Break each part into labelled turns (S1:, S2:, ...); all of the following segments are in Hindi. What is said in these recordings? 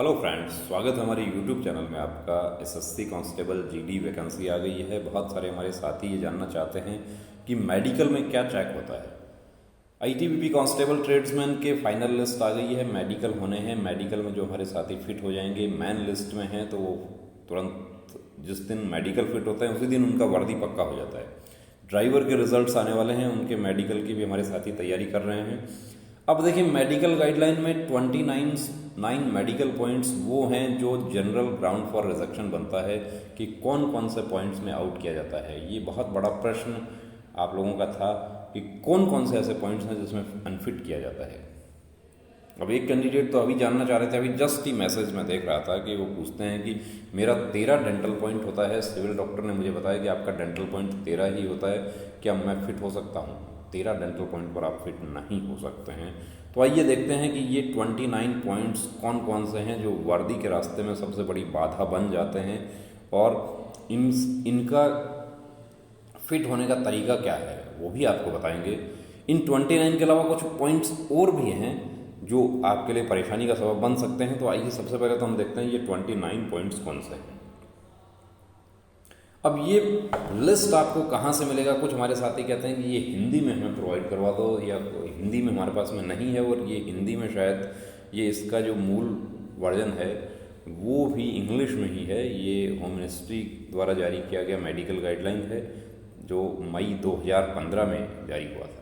S1: हेलो फ्रेंड्स, स्वागत है हमारे यूट्यूब चैनल में आपका। एसएससी कांस्टेबल जीडी वैकेंसी आ गई है। बहुत सारे हमारे साथी ये जानना चाहते हैं कि मेडिकल में क्या चेक होता है। आईटीबीपी कांस्टेबल ट्रेड्समैन के फाइनल लिस्ट आ गई है। मेडिकल होने हैं। मेडिकल में जो हमारे साथी फिट हो जाएंगे, मेन लिस्ट में हैं, तो वो तुरंत जिस दिन मेडिकल फिट होता है उसी दिन उनका वर्दी पक्का हो जाता है। ड्राइवर के रिजल्ट्स आने वाले हैं, उनके मेडिकल की भी हमारे साथी तैयारी कर रहे हैं। अब देखिए, मेडिकल गाइडलाइन में 29 मेडिकल पॉइंट्स वो हैं जो जनरल ग्राउंड फॉर रिजेक्शन बनता है कि कौन कौन से पॉइंट्स में आउट किया जाता है। ये बहुत बड़ा प्रश्न आप लोगों का था कि कौन कौन से ऐसे पॉइंट्स हैं जिसमें अनफिट किया जाता है। अब एक कैंडिडेट तो अभी जानना चाह रहे थे, अभी जस्ट ही मैसेज में देख रहा था कि वो पूछते हैं कि मेरा 13 डेंटल पॉइंट होता है, सिविल डॉक्टर ने मुझे बताया कि आपका डेंटल पॉइंट 13 ही होता है, क्या मैं फिट हो सकता हूँ? 13 डेंटल पॉइंट पर आप फिट नहीं हो सकते हैं। तो आइए देखते हैं कि ये 29 पॉइंट्स कौन कौन से हैं जो वर्दी के रास्ते में सबसे बड़ी बाधा बन जाते हैं और इनका फिट होने का तरीका क्या है वो भी आपको बताएंगे। इन 29 के अलावा कुछ पॉइंट्स और भी हैं जो आपके लिए परेशानी का सबब बन सकते हैं। तो आइए सबसे पहले तो हम देखते हैं ये 29 पॉइंट्स कौन से हैं। अब ये लिस्ट आपको कहाँ से मिलेगा? कुछ हमारे साथी कहते हैं कि ये हिंदी में हमें प्रोवाइड करवा दो, या हिंदी में हमारे पास में नहीं है, और ये हिंदी में शायद ये इसका जो मूल वर्जन है वो भी इंग्लिश में ही है। ये होम मिनिस्ट्री द्वारा जारी किया गया मेडिकल गाइडलाइन है जो मई 2015 में जारी हुआ था।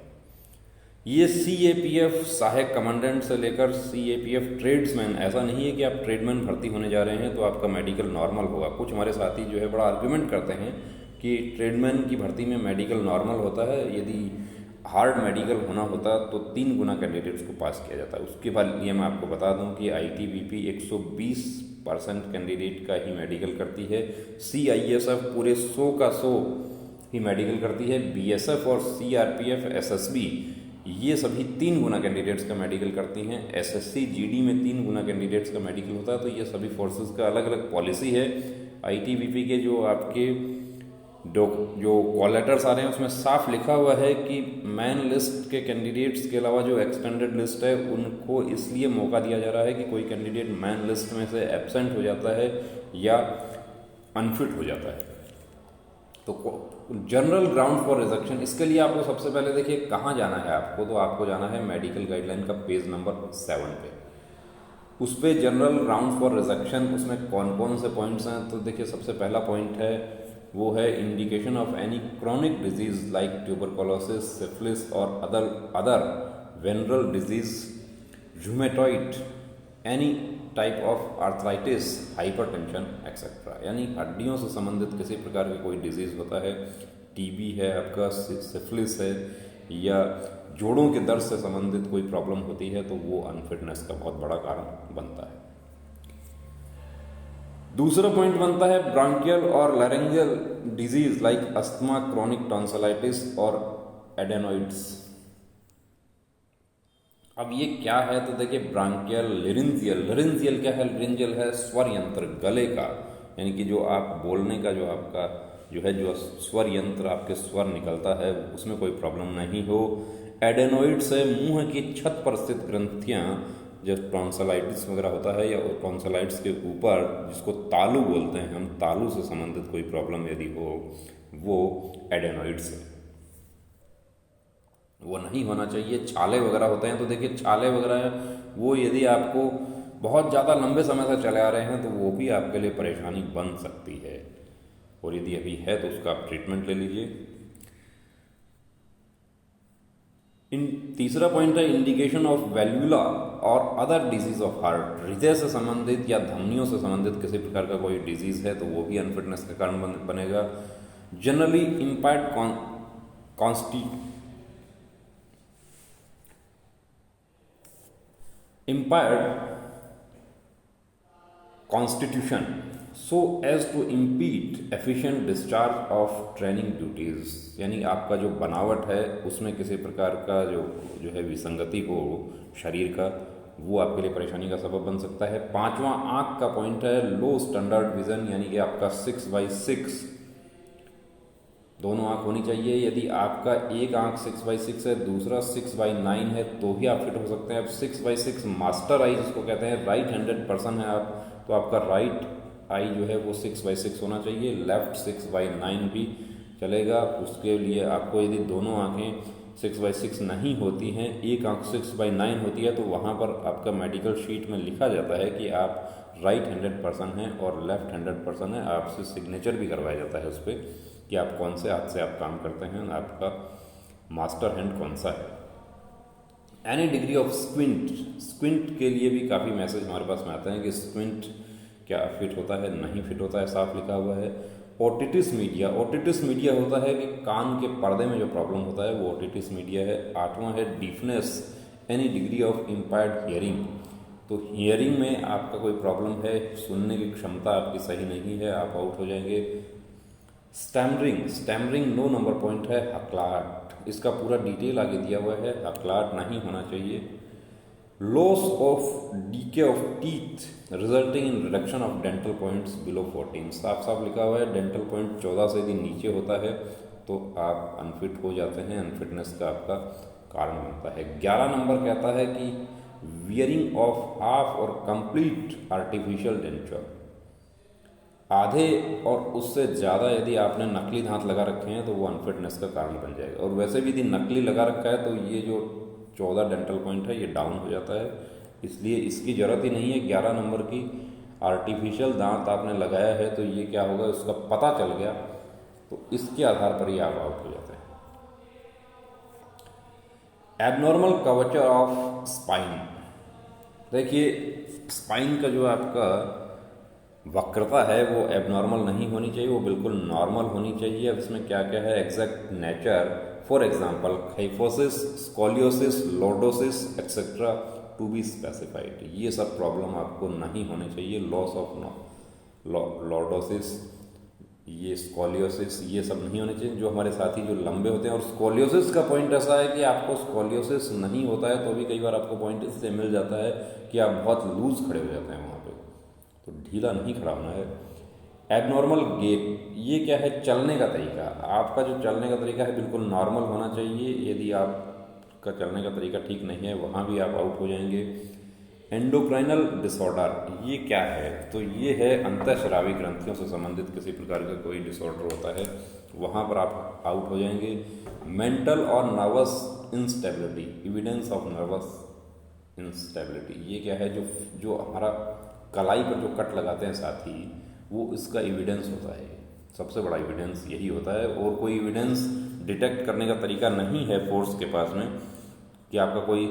S1: ये CAPF सहायक कमांडेंट से लेकर CAPF ट्रेड्समैन, ऐसा नहीं है कि आप ट्रेडमैन भर्ती होने जा रहे हैं तो आपका मेडिकल नॉर्मल होगा। कुछ हमारे साथी जो है बड़ा आर्ग्यूमेंट करते हैं कि ट्रेडमैन की भर्ती में मेडिकल नॉर्मल होता है, यदि हार्ड मेडिकल होना होता तो 3 गुना कैंडिडेट्स को पास किया जाता है। उसके बाद ये मैं आपको बता दूं कि ITBP 120% कैंडिडेट का ही मेडिकल करती है। CISF पूरे 100 का 100 ही मेडिकल करती है। BSF और CRPF SSB ये सभी 3 गुना कैंडिडेट्स का मेडिकल करती हैं। SSC GD में 3 गुना कैंडिडेट्स का मेडिकल होता है। तो ये सभी फोर्सेस का अलग अलग पॉलिसी है। ITBP के जो आपके जो कॉल लेटर्स आ रहे हैं उसमें साफ लिखा हुआ है कि मेन लिस्ट के कैंडिडेट्स के अलावा जो एक्सटेंडेड लिस्ट है उनको इसलिए मौका दिया जा रहा है कि कोई कैंडिडेट मेन लिस्ट में से एब्सेंट हो जाता है या अनफिट हो जाता है। तो जनरल ग्राउंड फॉर रिजेक्शन, इसके लिए आपको सबसे पहले देखिए कहाँ जाना है आपको। तो आपको जाना है मेडिकल गाइडलाइन का पेज नंबर 7 पे। उस पे जनरल ग्राउंड फॉर रिजेक्शन, उसमें कौन कौन से पॉइंट्स हैं। तो देखिए सबसे पहला पॉइंट है वो है indication of any chronic disease like tuberculosis, syphilis और other venereal disease, rheumatoid, any type of arthritis, hypertension et cetera. यानी हड्डियों से संबंधित किसी प्रकार की कोई डिजीज़ होता है, TB है आपका, सिफिलिस है, या जोड़ों के दर्द से संबंधित कोई प्रॉब्लम होती है, तो वो अनफिटनेस का बहुत बड़ा कारण बनता है। दूसरा पॉइंट बनता है ब्रांकियल और laryngeal disease like asthma, chronic tonsillitis और एडेनोइड्स। अब ये क्या है? तो देखिए ब्रांकियल, लिरिंजियल क्या है? लिरिंजियल है स्वर यंत्र, गले का, यानी कि जो आप बोलने का जो आपका जो है जो स्वर यंत्र, आपके स्वर निकलता है, उसमें कोई प्रॉब्लम नहीं हो। एडेनोइड से मुंह की छत पर स्थित ग्रंथियां, जो टॉन्सिलाइटिस वगैरह होता है, या टॉन्सिलाइटिस के ऊपर जिसको तालू बोलते हैं हम, तालू से संबंधित कोई प्रॉब्लम यदि हो वो एडेनोइड्स है, वो नहीं होना चाहिए। छाले वगैरह होते हैं, तो देखिए छाले वगैरह वो यदि आपको बहुत ज़्यादा लंबे समय से चले आ रहे हैं तो वो भी आपके लिए परेशानी बन सकती है, और यदि अभी है तो उसका आप ट्रीटमेंट ले लीजिए। तीसरा पॉइंट है इंडिकेशन ऑफ वैल्वुला और अदर डिजीज ऑफ हार्ट, हृदय से संबंधित या धमनियों से संबंधित किसी प्रकार का कोई डिजीज है तो वो भी अनफिटनेस का कारण बनेगा। Generally impact impaired constitution so as to impede efficient discharge of training duties, यानी आपका जो बनावट है उसमें किसी प्रकार का जो है विसंगति हो शरीर का, वो आपके लिए परेशानी का सबब बन सकता है। 5वां आँख का पॉइंट है लो स्टैंडर्ड विजन, यानी कि आपका 6x6 दोनों आँख होनी चाहिए। यदि आपका एक आँख 6/6 है, दूसरा 6/9 है, तो भी आप फिट हो सकते हैं। अब 6/6 मास्टर आई जिसको कहते हैं, राइट हैंडेड पर्सन है आप, तो आपका राइट आई जो है वो 6/6 होना चाहिए। लेफ्ट 6/9 भी चलेगा। उसके लिए आपको यदि दोनों आँखें 6/6 नहीं होती हैं, एक आँख 6/9 होती है, तो वहाँ पर आपका मेडिकल शीट में लिखा जाता है कि आप राइट हैंडेड पर्सन हैं और लेफ्ट हैंडेड पर्सन है। आपसे सिग्नेचर भी करवाया जाता है उस पर कि आप कौन से हाथ से आप काम करते हैं, आपका मास्टर हैंड कौन सा है। Any degree of squint, squint के लिए भी काफ़ी मैसेज हमारे पास में आते हैं कि स्क्विंट क्या फिट होता है, नहीं फिट होता है, साफ लिखा हुआ है। ओटिटिस मीडिया, ओटिटिस मीडिया होता है कि कान के पर्दे में जो प्रॉब्लम होता है वो ओटिटिस मीडिया है। आठवां है deafness, any degree of impaired hearing, तो हियरिंग में आपका कोई प्रॉब्लम है, सुनने की क्षमता आपकी सही नहीं है, आप आउट हो जाएंगे। स्टैमरिंग, स्टैमरिंग 9 नंबर पॉइंट है। हकलाहट, इसका पूरा डिटेल आगे दिया हुआ है, हकलाहट नहीं होना चाहिए। Loss of DK of teeth resulting in reduction of dental points below 14, साफ साफ लिखा हुआ है डेंटल पॉइंट 14 से यदि नीचे होता है तो आप अनफिट हो जाते हैं, अनफिटनेस का आपका कारण बनता है। 11 नंबर कहता है कि वियरिंग ऑफ हाफ और कंप्लीट आर्टिफिशियल डेंचर, आधे और उससे ज़्यादा यदि आपने नकली दांत लगा रखे हैं तो वो अनफिटनेस का कारण बन जाएगा। और वैसे भी यदि नकली लगा रखा है तो ये जो 14 डेंटल पॉइंट है ये डाउन हो जाता है, इसलिए इसकी ज़रूरत ही नहीं है। 11 नंबर की आर्टिफिशियल दांत आपने लगाया है तो ये क्या होगा, उसका पता चल गया तो इसके आधार पर ही आप आउट हो जाते हैं। एबनॉर्मल कर्वेचर ऑफ स्पाइन, देखिए स्पाइन का जो आपका वक्रता है वो एबनॉर्मल नहीं होनी चाहिए, वो बिल्कुल नॉर्मल होनी चाहिए। अब इसमें क्या क्या है, exact nature, for example kyphosis, scoliosis, lordosis etcetera to be specified, ये सब प्रॉब्लम आपको नहीं होने चाहिए। लॉस ऑफ लॉर्डोसिस, ये स्कोलियोसिस, ये सब नहीं होने चाहिए। जो हमारे साथी जो लंबे होते हैं, और स्कोलियोसिस का पॉइंट ऐसा है कि आपको स्कोलियोसिस नहीं होता है तो भी कई बार आपको पॉइंट इससे मिल जाता है कि आप बहुत लूज खड़े हो जाते हैं वहाँ पे, तो ढीला नहीं खड़ा होना है। एबनॉर्मल गेट, ये क्या है, चलने का तरीका, आपका जो चलने का तरीका है बिल्कुल नॉर्मल होना चाहिए। यदि आपका चलने का तरीका ठीक नहीं है वहाँ भी आप आउट हो जाएंगे। एंडोक्राइनल डिसऑर्डर, ये क्या है, तो ये है अंतःस्रावी ग्रंथियों से संबंधित किसी प्रकार का कोई डिसऑर्डर होता है, वहाँ पर आप आउट हो जाएंगे। मेंटल और nervous instability, evidence of nervous instability, ये क्या है, जो हमारा कलाई पर जो कट लगाते हैं साथी, वो इसका एविडेंस होता है, सबसे बड़ा एविडेंस यही होता है। और कोई एविडेंस डिटेक्ट करने का तरीका नहीं है फोर्स के पास में कि आपका कोई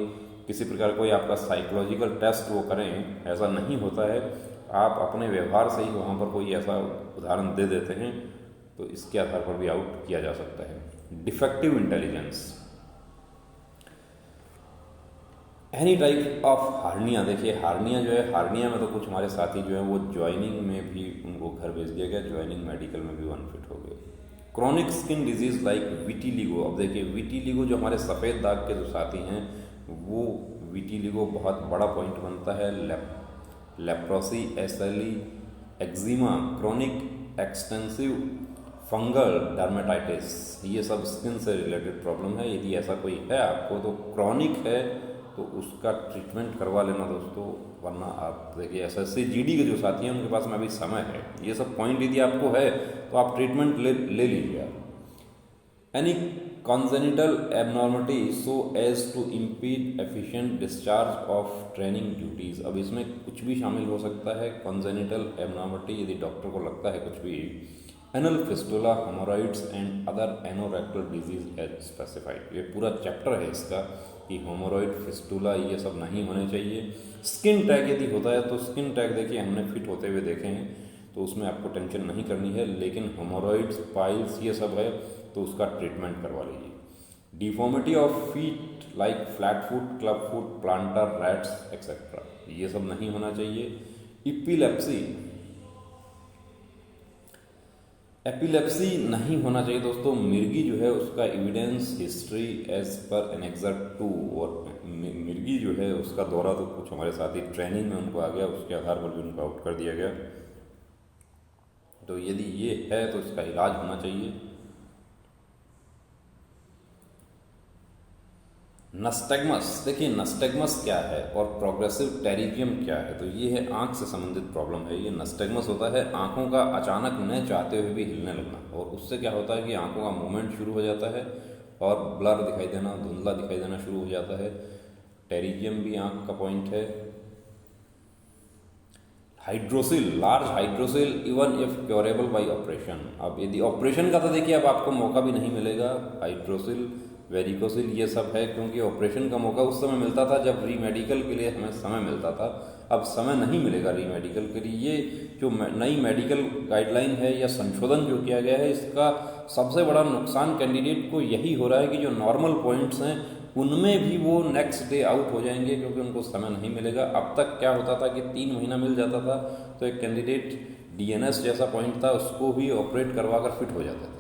S1: किसी प्रकार कोई आपका साइकोलॉजिकल टेस्ट वो करें, ऐसा नहीं होता है। आप अपने व्यवहार से ही वहाँ पर कोई ऐसा उदाहरण दे देते हैं तो इसके आधार पर भी आउट किया जा सकता है। Defective intelligence, any type of hernia, देखिए हार्निया जो है, हार्निया में तो कुछ हमारे साथी जो है वो ज्वाइनिंग में भी उनको घर भेज दिया गया, ज्वाइनिंग मेडिकल में भी अनफिट हो गए। Chronic skin disease like vitiligo, अब देखिए विटिलिगो जो हमारे सफ़ेद दाग के जो साथी हैं वो विटिलिगो बहुत बड़ा पॉइंट बनता है। Leprosy, SLE, eczema, chronic extensive fungal dermatitis, ये सब स्किन से रिलेटेड प्रॉब्लम है। यदि ऐसा कोई है आपको तो क्रोनिक है तो उसका ट्रीटमेंट करवा लेना दोस्तों, वरना आप देखिए एसएससी जीडी के जो साथी हैं उनके पास में अभी समय है, ये सब पॉइंट यदि आपको है तो आप ट्रीटमेंट ले लीजिए आप। Any congenital abnormality so as to impede efficient discharge of training duties, अब इसमें कुछ भी शामिल हो सकता है। congenital abnormality यदि डॉक्टर को लगता है कुछ भी। anal fistula, hemorrhoids and other anorectal disease as specified, ये पूरा चैप्टर है इसका कि हेमोरॉइड, फिस्टुला, ये सब नहीं होने चाहिए। स्किन टैग यदि होता है तो स्किन टैग देखिए हमने फिट होते हुए देखे हैं तो उसमें आपको टेंशन नहीं करनी है, लेकिन हेमोरॉइड्स, पाइल्स, ये सब है तो उसका ट्रीटमेंट करवा लीजिए। Deformity of feet like flat foot, club foot, planter, rats etcetera, ये सब नहीं होना चाहिए। इपिलेप्सी, एपिलेप्सी नहीं होना चाहिए दोस्तों। मिर्गी जो है उसका evidence history as per annexure 2, और मिर्गी जो है उसका दौरा तो कुछ हमारे साथी ट्रेनिंग में उनको आ गया, उसके आधार पर भी उनको आउट कर दिया गया। तो यदि ये है तो इसका इलाज होना चाहिए। नस्टैग्मस, देखिए नस्टैग्मस क्या है और प्रोग्रेसिव टेरिजियम क्या है। तो ये है आंख से संबंधित प्रॉब्लम है। ये नस्टैग्मस होता है आंखों का अचानक न चाहते हुए भी हिलने लगना, और उससे क्या होता है कि आंखों का मूवमेंट शुरू हो जाता है और ब्लर दिखाई देना, धुंधला दिखाई देना शुरू हो जाता है। टेरिजियम भी आंख का पॉइंट है। Hydrocele, large hydrocele even if curable by operation. अब यदि ऑपरेशन का तो देखिए अब आपको मौका भी नहीं मिलेगा। हाइड्रोसिल, वेरिकोसिल ये सब है, क्योंकि ऑपरेशन का मौका उस समय मिलता था जब री मेडिकल के लिए हमें समय मिलता था। अब समय नहीं मिलेगा री मेडिकल के लिए। ये जो नई मेडिकल गाइडलाइन है या संशोधन जो किया गया है, इसका सबसे बड़ा नुकसान कैंडिडेट को यही हो रहा है कि जो नॉर्मल पॉइंट्स हैं उनमें भी वो नेक्स्ट डे आउट हो जाएंगे, क्योंकि उनको समय नहीं मिलेगा। अब तक क्या होता था कि 3 महीना मिल जाता था तो एक कैंडिडेट डीएनएस जैसा पॉइंट था उसको भी ऑपरेट करवा कर फिट हो जाता था।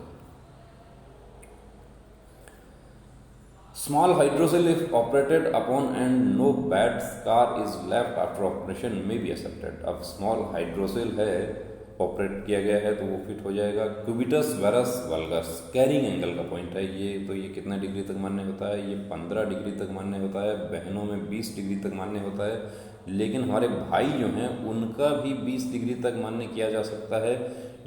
S1: Small hydrocele if operated upon and no bad scar is left after operation may be accepted. अब स्मॉल हाइड्रोसिल है, ऑपरेट किया गया है तो वो फिट हो जाएगा। Cubitus varus valgus carrying angle का पॉइंट है ये। तो ये कितना डिग्री तक मान्य होता है? ये 15 डिग्री तक मान्य होता है। बहनों में 20 डिग्री तक मान्य होता है, लेकिन हमारे भाई जो हैं उनका भी 20 डिग्री तक मान्य किया जा सकता है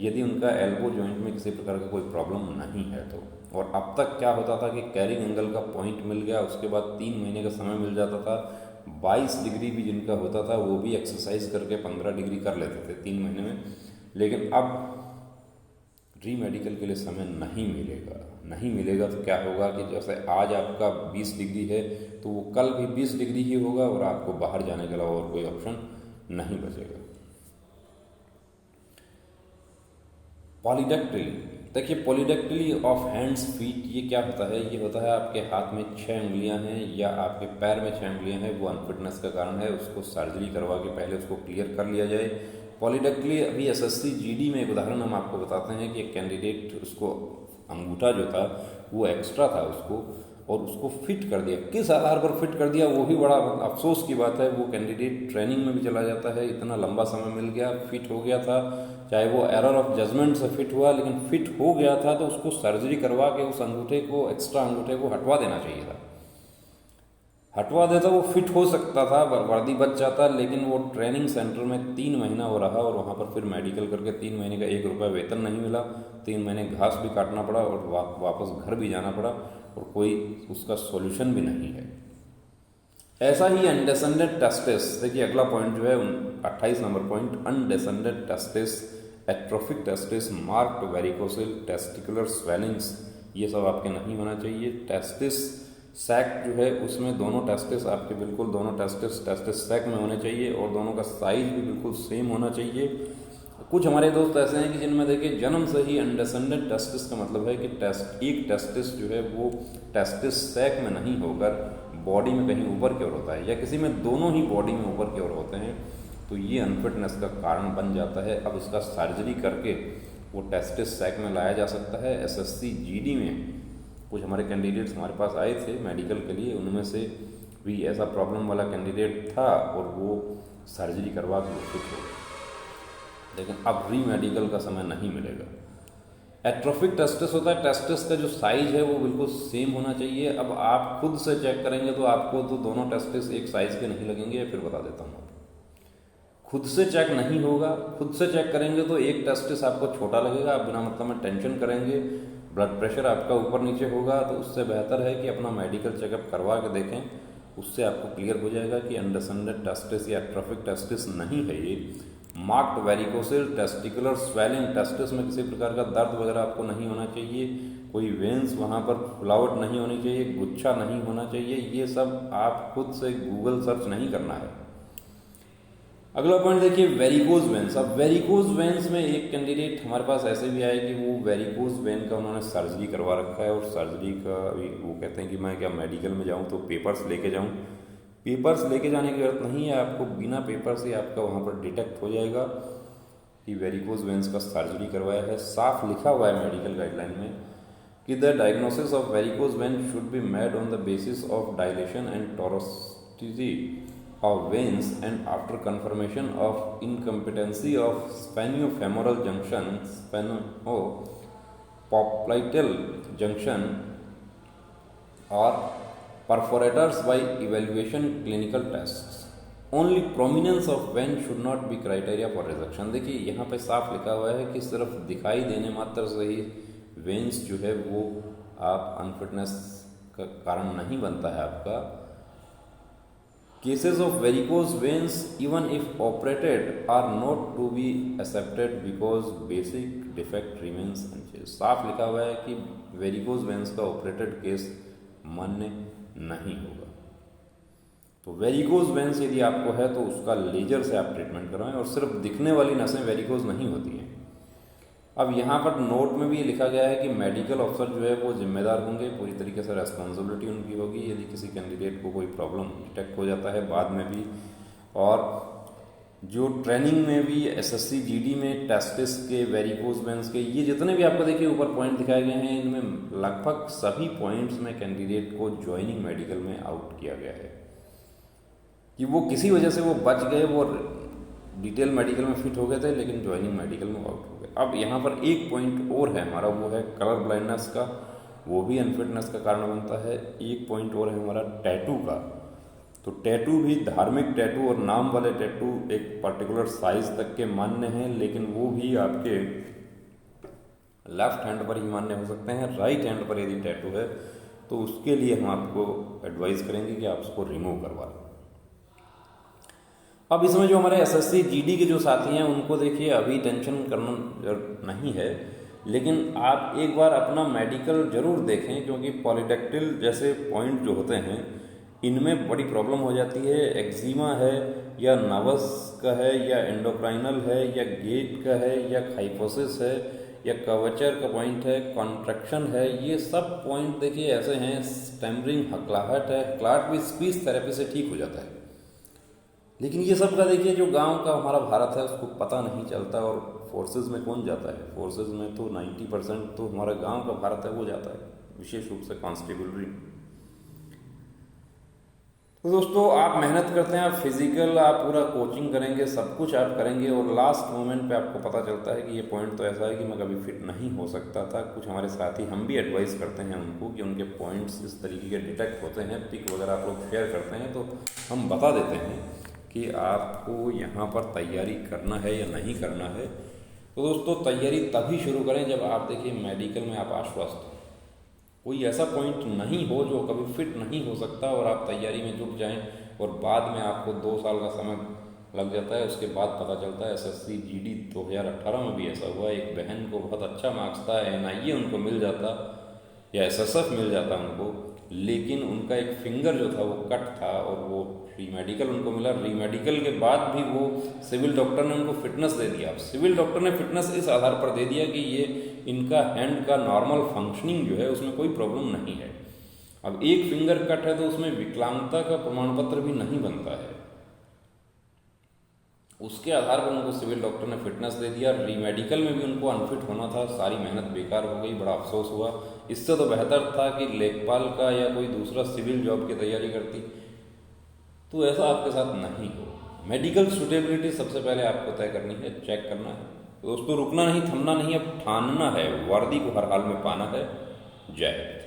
S1: यदि उनका एल्बो जॉइंट में किसी प्रकार का कोई प्रॉब्लम नहीं है तो। और अब तक क्या होता था कि कैरिंग एंगल का पॉइंट मिल गया, उसके बाद 3 महीने का समय मिल जाता था। 22 डिग्री भी जिनका होता था वो भी एक्सरसाइज करके 15 डिग्री कर लेते थे 3 महीने में। लेकिन अब री मेडिकल के लिए समय नहीं मिलेगा। नहीं मिलेगा तो क्या होगा कि जैसे आज आपका 20 डिग्री है तो वो कल भी 20 डिग्री ही होगा और आपको बाहर जाने के अलावा और कोई ऑप्शन नहीं बचेगा। पॉलीडेक्टिली, देखिए पॉलीडेक्टिली ऑफ हैंड्स फीट ये क्या होता है? ये होता है आपके हाथ में 6 उंगलियां हैं या आपके पैर में 6 उंगलियां हैं, वो अनफिटनेस का कारण है। उसको सर्जरी करवा के पहले उसको क्लियर कर लिया जाए। पॉलीडेक्टिली, अभी एसएससी जीडी में एक उदाहरण हम आपको बताते हैं कि एक कैंडिडेट, उसको अंगूठा जो था वो एक्स्ट्रा था उसको, और उसको फिट कर दिया। किस आधार पर फिट कर दिया वो भी बड़ा अफसोस की बात है। वो कैंडिडेट ट्रेनिंग में भी चला जाता है, इतना लंबा समय मिल गया, फिट हो गया था, चाहे वो एरर ऑफ जजमेंट से फिट हुआ, लेकिन फिट हो गया था तो उसको सर्जरी करवा के उस अंगूठे को, एक्स्ट्रा अंगूठे को हटवा देना चाहिए था। हटवा देता वो फिट हो सकता था, वर्दी बच जाता, लेकिन वो ट्रेनिंग सेंटर में 3 महीना हो रहा और वहाँ पर फिर मेडिकल करके 3 महीने का 1 रुपया वेतन नहीं मिला। 3 महीने घास भी काटना पड़ा और वापस घर भी जाना पड़ा और कोई उसका सॉल्यूशन भी नहीं है। ऐसा ही अनडिसेंडेड टेस्टिस, देखिए अगला पॉइंट जो है 28 number point, undescended testis, atrophic testis, marked varicocele, testicular swellings, ये सब आपके नहीं होना चाहिए। टेस्टिस सैक जो है उसमें दोनों टेस्टिस आपके बिल्कुल, दोनों टेस्टिस सैक में होने चाहिए और दोनों का साइज भी बिल्कुल सेम होना चाहिए। कुछ हमारे दोस्त ऐसे हैं कि जिनमें देखिए जन्म से ही अनडिसेंडेड टेस्टिस का मतलब है कि एक टेस्टिस जो है वो टेस्टिस सैक में नहीं होकर बॉडी में कहीं ऊपर की ओर होता है, या किसी में दोनों ही बॉडी में ऊपर की ओर होते हैं, तो ये अनफिटनेस का कारण बन जाता है। अब इसका सर्जरी करके वो टेस्टिस सैक में लाया जा सकता है। एसएससी जीडी में कुछ हमारे कैंडिडेट्स हमारे पास आए थे मेडिकल के लिए, उनमें से भी ऐसा प्रॉब्लम वाला कैंडिडेट था और वो सर्जरी करवा के फिट हो गया। लेकिन अब री मेडिकल का समय नहीं मिलेगा। एट्रोफिक टेस्टिस होता है, टेस्टिस का जो साइज है वो बिल्कुल सेम होना चाहिए। अब आप खुद से चेक करेंगे तो आपको तो दोनों टेस्टिस एक साइज के नहीं लगेंगे, फिर बता देता हूँ। खुद से चेक नहीं होगा, खुद से चेक करेंगे तो एक टेस्टिस आपको छोटा लगेगा, आप बिना मतलब में टेंशन करेंगे, ब्लड प्रेशर आपका ऊपर नीचे होगा। तो उससे बेहतर है कि अपना मेडिकल चेकअप करवा के देखें, उससे आपको क्लियर हो जाएगा कि अनडिसेंडेड टेस्टिस या एट्रोफिक टेस्टिस नहीं है ये। Marked varicocele, testicular swelling, testis में किसी प्रकार का दर्द वगैरह आपको नहीं होना चाहिए, कोई वेंस वहाँ पर फुलावट नहीं होनी चाहिए, गुच्छा नहीं होना चाहिए। ये सब आप खुद से गूगल सर्च नहीं करना है। अगला पॉइंट देखिए वेरिकोज वेंस। अब वेरिकोज वेंस में एक कैंडिडेट हमारे पास ऐसे भी आए कि वो वेरिकोज वेन का उन्होंने सर्जरी करवा रखा है और सर्जरी का अभी वो कहते हैं कि मैं क्या मेडिकल में जाऊँ तो पेपर्स लेके जाऊँ। पेपर्स लेके जाने की जरूरत नहीं है, आपको बिना पेपर से आपका वहाँ पर डिटेक्ट हो जाएगा कि वेरिकोज वेंस का सर्जरी करवाया है। साफ लिखा हुआ है मेडिकल गाइडलाइन में कि the diagnosis of varicose vein should be made on the basis of dilatation and tortuosity of veins and after confirmation of incompetency of spheniofemoral junction, sphenopopliteal junction or perforators by evaluation clinical test, only prominence of vein should not be criteria for rejection. देखिए यहाँ पे साफ लिखा हुआ है कि सिर्फ दिखाई देने मात्र से ही वेन्स जो है वो आप अनफिटनेस का कारण नहीं बनता है आपका। Cases of varicose veins even if operated are not to be accepted because basic defect remains unchanged. साफ लिखा हुआ है कि वेरिकोज वेन्स का ऑपरेटेड केस मान्य नहीं होगा। तो वेरिकोज वेन्स यदि आपको है तो उसका लेजर से आप ट्रीटमेंट करवाएं, और सिर्फ दिखने वाली नसें वेरिकोज नहीं होती हैं। अब यहाँ पर नोट में भी ये लिखा गया है कि मेडिकल अफसर जो है वो जिम्मेदार होंगे, पूरी तरीके से रेस्पॉन्सिबिलिटी उनकी होगी यदि किसी कैंडिडेट को कोई प्रॉब्लम डिटेक्ट हो जाता है बाद में भी। और जो ट्रेनिंग में भी एसएससी जीडी में टेस्टिस के, वेरिकोज वेन्स के, ये जितने भी आपको देखिए ऊपर पॉइंट दिखाए गए हैं, इनमें लगभग सभी पॉइंट्स में कैंडिडेट को ज्वाइनिंग मेडिकल में आउट किया गया है कि वो किसी वजह से वो बच गए, वो डिटेल मेडिकल में फिट हो गए थे लेकिन ज्वाइनिंग मेडिकल में आउट हो गए। अब यहाँ पर एक पॉइंट और है हमारा, वो है कलर ब्लाइंडनेस का, वो भी अनफिटनेस का कारण बनता है। एक पॉइंट और है हमारा टैटू का। तो टैटू भी, धार्मिक टैटू और नाम वाले टैटू एक पर्टिकुलर साइज तक के मान्य हैं, लेकिन वो भी आपके लेफ्ट हैंड पर ही मान्य हो सकते हैं। राइट हैंड पर यदि टैटू है तो उसके लिए हम आपको एडवाइस करेंगे कि आप उसको रिमूव करवा लें। अब इसमें जो हमारे एसएससी जीडी के जो साथी हैं उनको देखिए अभी टेंशन करना नहीं है, लेकिन आप एक बार अपना मेडिकल जरूर देखें, क्योंकि पॉलीडेक्टिल जैसे पॉइंट जो होते हैं इनमें बड़ी प्रॉब्लम हो जाती है। एक्जिमा है या नर्वस का है या एंडोक्राइनल है या गेट का है या खाइफोसिस है या कवचर का पॉइंट है, कॉन्ट्रैक्शन है, ये सब पॉइंट देखिए ऐसे हैं। स्टैमरिंग, हकलाहट है, क्लाट भी स्पीच थेरेपी से ठीक हो जाता है। लेकिन ये सब का देखिए जो गांव का हमारा भारत है उसको पता नहीं चलता। और फोर्सेस में कौन जाता है? फोर्सेस में तो 90% तो हमारा गांव का भारत है वो जाता है, विशेष रूप से कॉन्स्टेबलरी। तो दोस्तों आप मेहनत करते हैं, आप फिजिकल, आप पूरा कोचिंग करेंगे, सब कुछ आप करेंगे, और लास्ट मोमेंट पे आपको पता चलता है कि ये पॉइंट तो ऐसा है कि मैं कभी फिट नहीं हो सकता था। कुछ हमारे साथी, हम भी एडवाइस करते हैं उनको कि उनके पॉइंट्स इस तरीके के डिटेक्ट होते हैं, पिक वगैरह आप लोग शेयर करते हैं तो हम बता देते हैं कि आपको यहाँ पर तैयारी करना है या नहीं करना है। तो दोस्तों तैयारी तभी शुरू करें जब आप देखिए मेडिकल में आप आश्वस्त हो, कोई ऐसा पॉइंट नहीं हो जो कभी फिट नहीं हो सकता, और आप तैयारी में जुट जाएं और बाद में आपको 2 साल का समय लग जाता है। उसके बाद पता चलता है एसएससी जीडी 2018 में भी ऐसा हुआ, एक बहन को बहुत अच्छा मार्क्स था, एनआईए उनको मिल जाता या एसएसएफ मिल जाता उनको, लेकिन उनका एक फिंगर जो था वो कट था और वो रीमेडिकल उनको मिला। रीमेडिकल के बाद भी वो सिविल डॉक्टर ने उनको फिटनेस दे दिया। सिविल डॉक्टर ने फिटनेस इस आधार पर दे दिया कि ये इनका हैंड का नॉर्मल फंक्शनिंग जो है उसमें कोई प्रॉब्लम नहीं है। अब एक फिंगर कट है तो उसमें विकलांगता का प्रमाण पत्र भी नहीं बनता है, उसके आधार पर उनको सिविल डॉक्टर ने फिटनेस दे दिया। रीमेडिकल में भी उनको अनफिट होना था, सारी मेहनत बेकार हो गई, बड़ा अफसोस हुआ। इससे तो बेहतर था कि लेखपाल का या कोई दूसरा सिविल जॉब की तैयारी करती। तो ऐसा आपके साथ नहीं हो। मेडिकल सूटेबिलिटी सबसे पहले आपको तय करनी है, चेक करना है। दोस्तों रुकना नहीं, थमना नहीं, अब ठानना है, वर्दी को हर हाल में पाना है। जय हिंद।